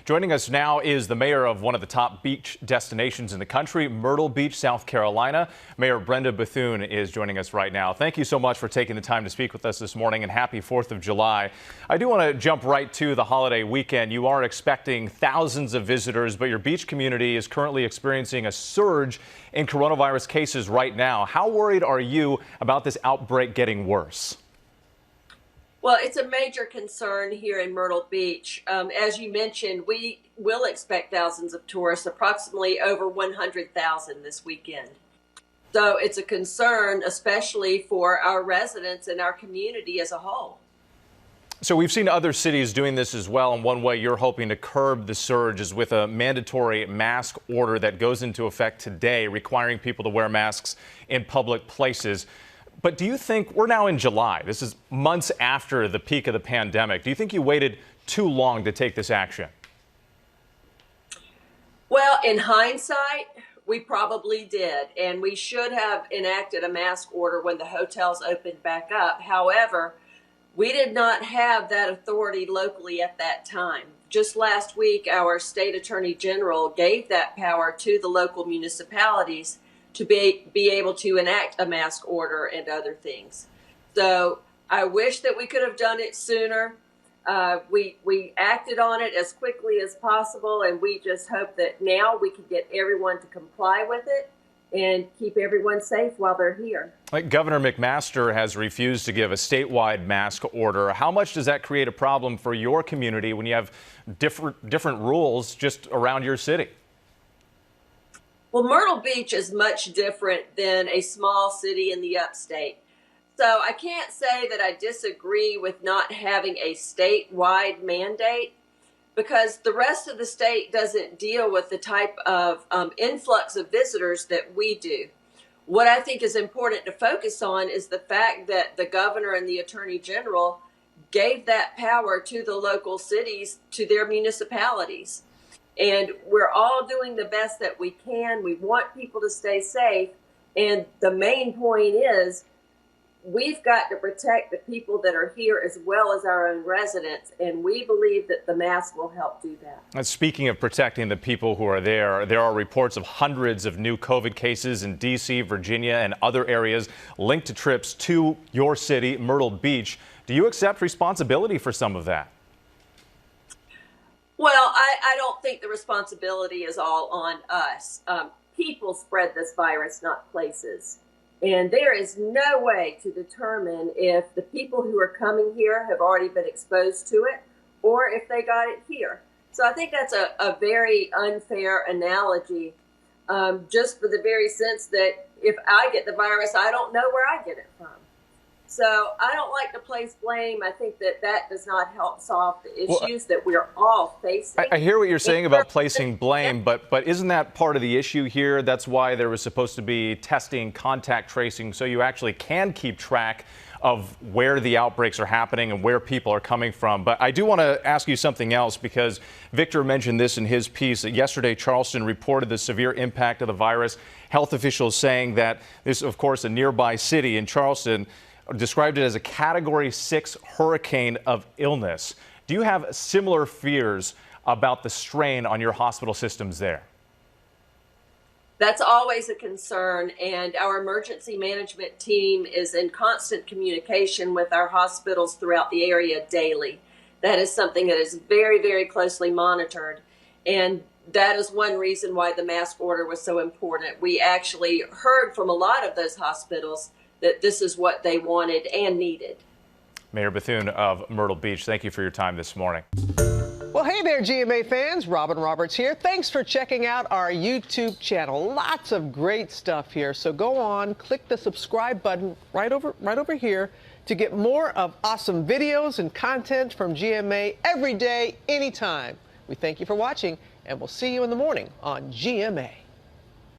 Joining us now is the mayor of one of the top beach destinations in the country, Myrtle Beach, South Carolina. Mayor Brenda Bethune is joining us right now. Thank you so much for taking the time to speak with us this morning, and happy 4th of July. I do want to jump right to the holiday weekend. You are expecting thousands of visitors, but your beach community is currently experiencing a surge in coronavirus cases right now. How worried are you about this outbreak getting worse? Well, it's a major concern here in Myrtle Beach. As you mentioned, we will expect thousands of tourists, approximately over 100,000 this weekend. So it's a concern, especially for our residents and our community as a whole. So we've seen other cities doing this as well, and one way you're hoping to curb the surge is with a mandatory mask order that goes into effect today, requiring people to wear masks in public places. But do you think, we're now in July, this is months after the peak of the pandemic, do you think you waited too long to take this action? Well, in hindsight, we probably did, and we should have enacted a mask order when the hotels opened back up. However, we did not have that authority locally at that time. Just last week, our state attorney general gave that power to the local municipalities to be able to enact a mask order and other things. So I wish that we could have done it sooner. We acted on it as quickly as possible, and we just hope that now we can get everyone to comply with it and keep everyone safe while they're here. Like Governor McMaster has refused to give a statewide mask order. How much does that create a problem for your community when you have different rules just around your city? Well, Myrtle Beach is much different than a small city in the upstate. So I can't say that I disagree with not having a statewide mandate, because the rest of the state doesn't deal with the type of influx of visitors that we do. What I think is important to focus on is the fact that the governor and the attorney general gave that power to the local cities, to their municipalities. And we're all doing the best that we can. We want people to stay safe. And the main point is we've got to protect the people that are here as well as our own residents. And we believe that the mask will help do that. And speaking of protecting the people who are there are reports of hundreds of new COVID cases in D.C., Virginia, and other areas linked to trips to your city, Myrtle Beach. Do you accept responsibility for some of that? Well, I don't think the responsibility is all on us. People spread this virus, not places. And there is no way to determine if the people who are coming here have already been exposed to it or if they got it here. So I think that's a very unfair analogy, just for the very sense that if I get the virus, I don't know where I get it from. So I don't like to place blame. I think that does not help solve the issues that we're all facing. I hear what you're saying about placing blame, but isn't that part of the issue here? That's why there was supposed to be testing, contact tracing, so you actually can keep track of where the outbreaks are happening and where people are coming from. But I do want to ask you something else, because Victor mentioned this in his piece. Yesterday, Charleston reported the severe impact of the virus. Health officials saying that this, of course, a nearby city in Charleston, described it as a Category 6 hurricane of illness. Do you have similar fears about the strain on your hospital systems there? That's always a concern, and our emergency management team is in constant communication with our hospitals throughout the area daily. That is something that is very, very closely monitored, and that is one reason why the mask order was so important. We actually heard from a lot of those hospitals that this is what they wanted and needed. Mayor Bethune of Myrtle Beach, thank you for your time this morning. Well, hey there, GMA fans. Robin Roberts here. Thanks for checking out our YouTube channel. Lots of great stuff here. So go on, click the subscribe button right over here to get more of awesome videos and content from GMA every day, anytime. We thank you for watching, and we'll see you in the morning on GMA.